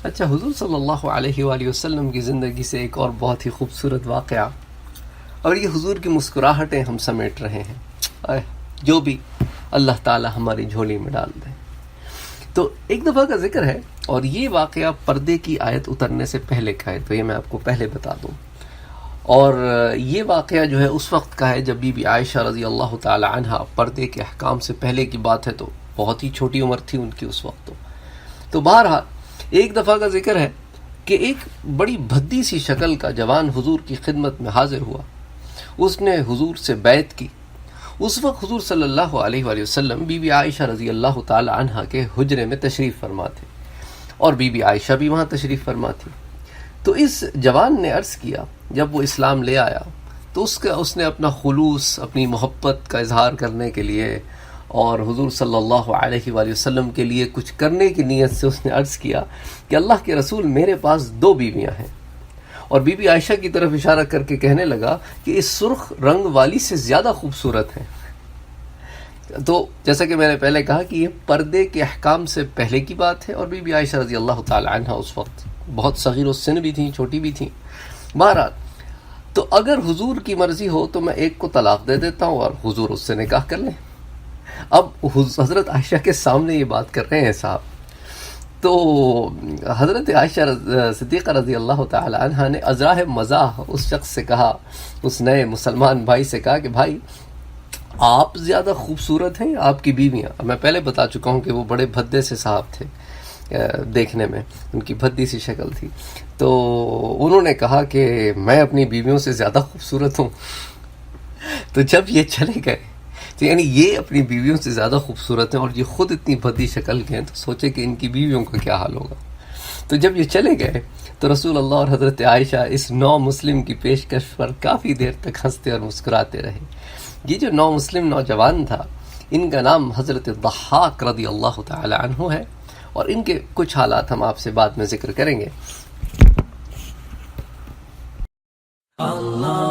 اچھا، حضور صلی اللہ علیہ وآلہ وسلم کی زندگی سے ایک اور بہت ہی خوبصورت واقعہ، اور یہ حضور کی مسکراہٹیں ہم سمیٹ رہے ہیں، جو بھی اللہ تعالی ہماری جھولی میں ڈال دے۔ تو ایک دفعہ کا ذکر ہے، اور یہ واقعہ پردے کی آیت اترنے سے پہلے کا ہے، تو یہ میں آپ کو پہلے بتا دوں۔ اور یہ واقعہ جو ہے اس وقت کا ہے جب بی بی عائشہ رضی اللہ تعالی عنہا، پردے کے احکام سے پہلے کی بات ہے، تو بہت ہی چھوٹی عمر تھی ان کی اس وقت۔ تو بہرحال ایک دفعہ کا ذکر ہے کہ ایک بڑی بھدی سی شکل کا جوان حضور کی خدمت میں حاضر ہوا، اس نے حضور سے بیعت کی۔ اس وقت حضور صلی اللہ علیہ وآلہ وسلم بی بی عائشہ رضی اللہ تعالی عنہا کے حجرے میں تشریف فرما تھے، اور بی بی عائشہ بھی وہاں تشریف فرما تھی۔ تو اس جوان نے عرض کیا، جب وہ اسلام لے آیا تو اس نے اپنا خلوص، اپنی محبت کا اظہار کرنے کے لیے اور حضور صلی اللہ علیہ وآلہ وسلم کے لیے کچھ کرنے کی نیت سے اس نے عرض کیا کہ اللہ کے رسول، میرے پاس 2 بیویاں ہیں۔ اور بی بی عائشہ کی طرف اشارہ کر کے کہنے لگا کہ اس سرخ رنگ والی سے زیادہ خوبصورت ہیں۔ تو جیسا کہ میں نے پہلے کہا کہ یہ پردے کے احکام سے پہلے کی بات ہے، اور بی بی عائشہ رضی اللہ تعالی عنہ اس وقت بہت صغیر السن بھی تھیں، چھوٹی بھی تھیں۔ بہرحال تو اگر حضور کی مرضی ہو تو میں ایک کو طلاق دے دیتا ہوں اور حضور اس سے نکاح کر لیں۔ اب حضرت عائشہ کے سامنے یہ بات کر رہے ہیں صاحب، تو حضرت عائشہ صدیقہ رضی اللہ تعالی عنہ نے ازراہ مزاح اس شخص سے کہا، اس نئے مسلمان بھائی سے کہا کہ بھائی، آپ زیادہ خوبصورت ہیں، آپ کی بیویاں؟ میں پہلے بتا چکا ہوں کہ وہ بڑے بھدے سے صاحب تھے، دیکھنے میں ان کی بھدی سی شکل تھی۔ تو انہوں نے کہا کہ میں اپنی بیویوں سے زیادہ خوبصورت ہوں۔ تو جب یہ چلے گئے، تو یعنی یہ اپنی بیویوں سے زیادہ خوبصورت ہیں اور یہ خود اتنی بھدی شکل کے ہیں، تو سوچے کہ ان کی بیویوں کا کیا حال ہوگا۔ تو جب یہ چلے گئے تو رسول اللہ اور حضرت عائشہ اس نو مسلم کی پیشکش پر کافی دیر تک ہنستے اور مسکراتے رہے۔ یہ جو نو مسلم نوجوان تھا، ان کا نام حضرت ضحاک رضی اللہ تعالی عنہ ہے، اور ان کے کچھ حالات ہم آپ سے بعد میں ذکر کریں گے۔ اللہ